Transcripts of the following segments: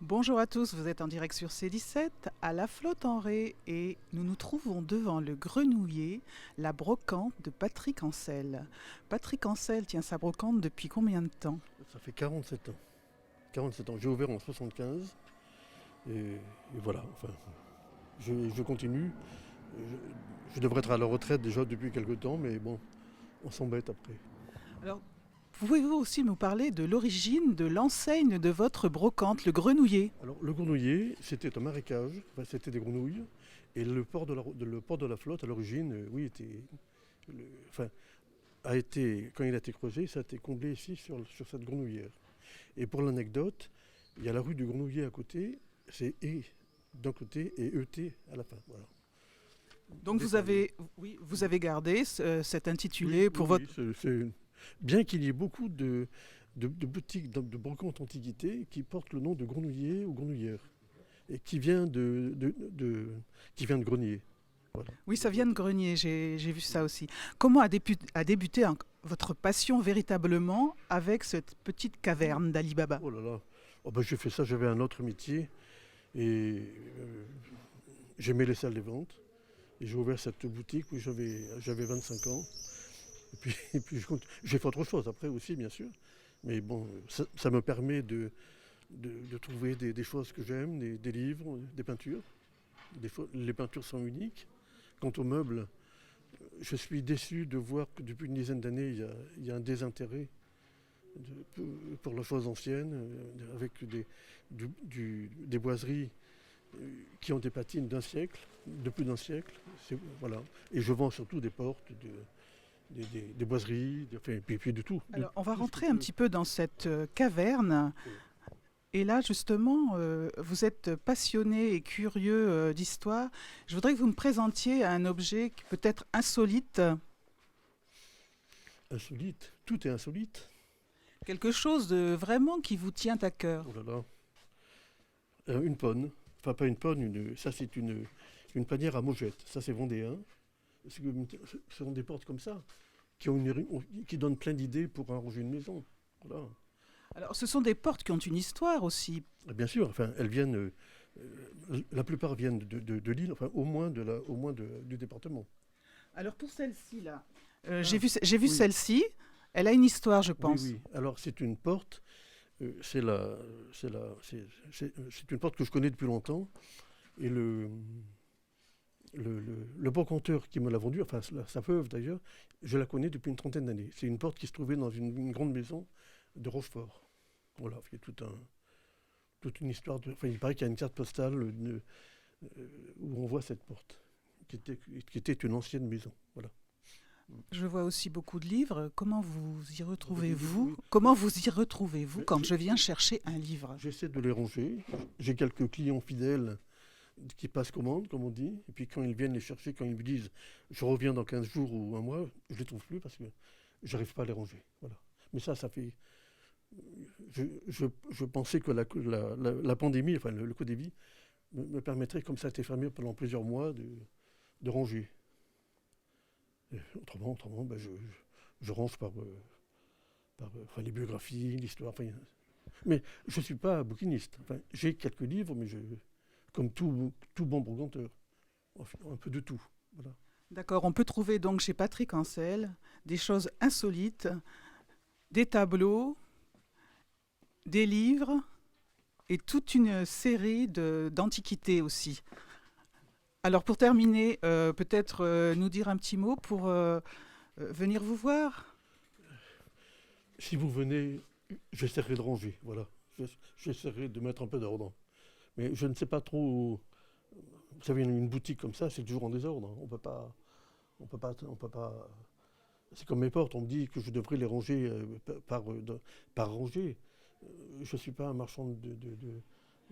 Bonjour à tous, vous êtes en direct sur C17 à La Flotte-en-Ré et nous nous trouvons devant le Grenouiller, la brocante de Patrick Ancel. Patrick Ancel tient sa brocante depuis combien de temps? Ça fait 47 ans. 47 ans. J'ai ouvert en 75 et voilà. Enfin, je continue. Je devrais être à la retraite déjà depuis quelques temps, mais bon, on s'embête après. Alors, pouvez-vous aussi nous parler de l'origine de l'enseigne de votre brocante, le Grenouiller? Alors, le grenouiller, c'était un marécage, enfin, c'était des grenouilles, et le port de la Flotte, à l'origine, oui, enfin, quand il a été creusé, ça a été comblé ici sur cette grenouillère. Et pour l'anecdote, il y a la rue du Grenouiller à côté, c'est E d'un côté et ET à la fin. Voilà. Donc vous avez gardé cet intitulé pour votre... Oui, bien qu'il y ait beaucoup de boutiques, de brocantes antiquités qui portent le nom de grenouiller ou grenouillère et qui vient de grenier. Voilà. Oui, ça vient de Grenier, j'ai vu ça aussi. Comment a débuté votre passion véritablement avec cette petite caverne d'Ali Baba? Oh là là. Oh ben, j'ai fait ça, j'avais un autre métier et j'aimais les salles des ventes. Et j'ai ouvert cette boutique où j'avais 25 ans. Et puis j'ai fait autre chose après aussi, bien sûr. Mais bon, ça me permet de trouver des choses que j'aime, des livres, des peintures. Les peintures sont uniques. Quant aux meubles, je suis déçu de voir que depuis une dizaine d'années, il y a un désintérêt pour la chose ancienne, avec des boiseries qui ont des patines d'un siècle, de plus d'un siècle. Voilà. Et je vends surtout des portes, des boiseries, enfin, et puis de tout. Alors, on va Tout ce qui rentrer un peut. petit peu dans cette caverne. Oui. Et là, justement, vous êtes passionné et curieux d'histoire. Je voudrais que vous me présentiez un objet qui peut être insolite, Insolite, tout est insolite. quelque chose de vraiment qui vous tient à cœur. Oh là là. Une ponne, enfin pas une ponne, ça c'est une panière à mojettes. Ça c'est vendéen. Ce sont des portes comme ça qui donnent plein d'idées pour arranger une maison. Voilà. Alors, ce sont des portes qui ont une histoire aussi. Et bien sûr, enfin, elles viennent, la plupart viennent de l'île, enfin au moins du département. Alors, pour celle-ci, là, Ah, j'ai vu oui, celle-ci. Elle a une histoire, je oui, pense. oui. Alors c'est une porte, c'est une porte que je connais depuis longtemps. Et le brocanteur qui me l'a vendue, enfin sa veuve d'ailleurs, je la connais depuis une trentaine d'années. C'est une porte qui se trouvait dans une grande maison de Rochefort. Voilà, il y a toute une histoire. Enfin, il paraît qu'il y a une carte postale où on voit cette porte, qui était une ancienne maison. Voilà. Je vois aussi beaucoup de livres. Comment vous y retrouvez-vous? Oui. Comment vous y retrouvez-vous Mais quand je viens chercher un livre? j'essaie de les ranger. J'ai quelques clients fidèles qui passent commande, comme on dit. Et puis quand ils viennent les chercher, quand ils me disent je reviens dans 15 jours ou un mois, je les trouve plus parce que j'arrive pas à les ranger. Voilà. Mais ça fait. Je pensais que la pandémie, enfin le Covid me permettrait, comme ça a été fermé pendant plusieurs mois, de ranger. Et autrement ben, je range enfin, les biographies, l'histoire. Enfin, mais je ne suis pas bouquiniste. Enfin, j'ai quelques livres, mais comme tout bon brocanteur, un peu de tout. Voilà. D'accord, on peut trouver donc chez Patrick Ancel des choses insolites, des tableaux, des livres et toute une série d'antiquités aussi. Alors pour terminer, peut-être nous dire un petit mot pour venir vous voir. Si vous venez, j'essaierai de ranger. Voilà. J'essaierai de mettre un peu d'ordre. Mais je ne sais pas trop. Vous savez, une boutique comme ça, c'est toujours en désordre. On peut pas. On peut pas. C'est comme mes portes. On me dit que je devrais les ranger par rangée. Je ne suis pas un marchand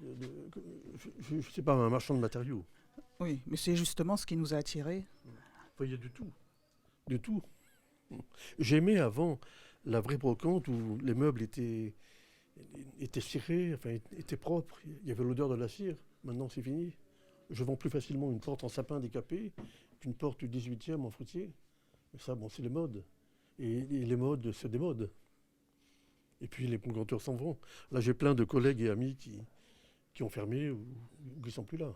je suis pas un marchand de matériaux. Oui, mais c'est justement ce qui nous a attirés. Enfin, il y a du tout. De tout. J'aimais avant la vraie brocante où les meubles étaient cirés, enfin, étaient propres. Il y avait l'odeur de la cire. Maintenant, c'est fini. Je vends plus facilement une porte en sapin décapé qu'une porte du 18e en fruitier. Mais ça, bon, c'est les modes. Et les modes se démodent. Et puis les brocanteurs s'en vont. Là, j'ai plein de collègues et amis qui ont fermé ou qui ne sont plus là.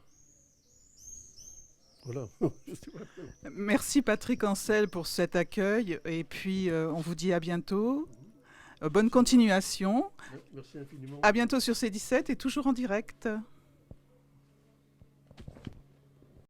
Voilà. Je sais pas. Merci Patrick Ancel pour cet accueil et puis on vous dit à bientôt. Bonne continuation. Merci infiniment. À bientôt sur C17 et toujours en direct.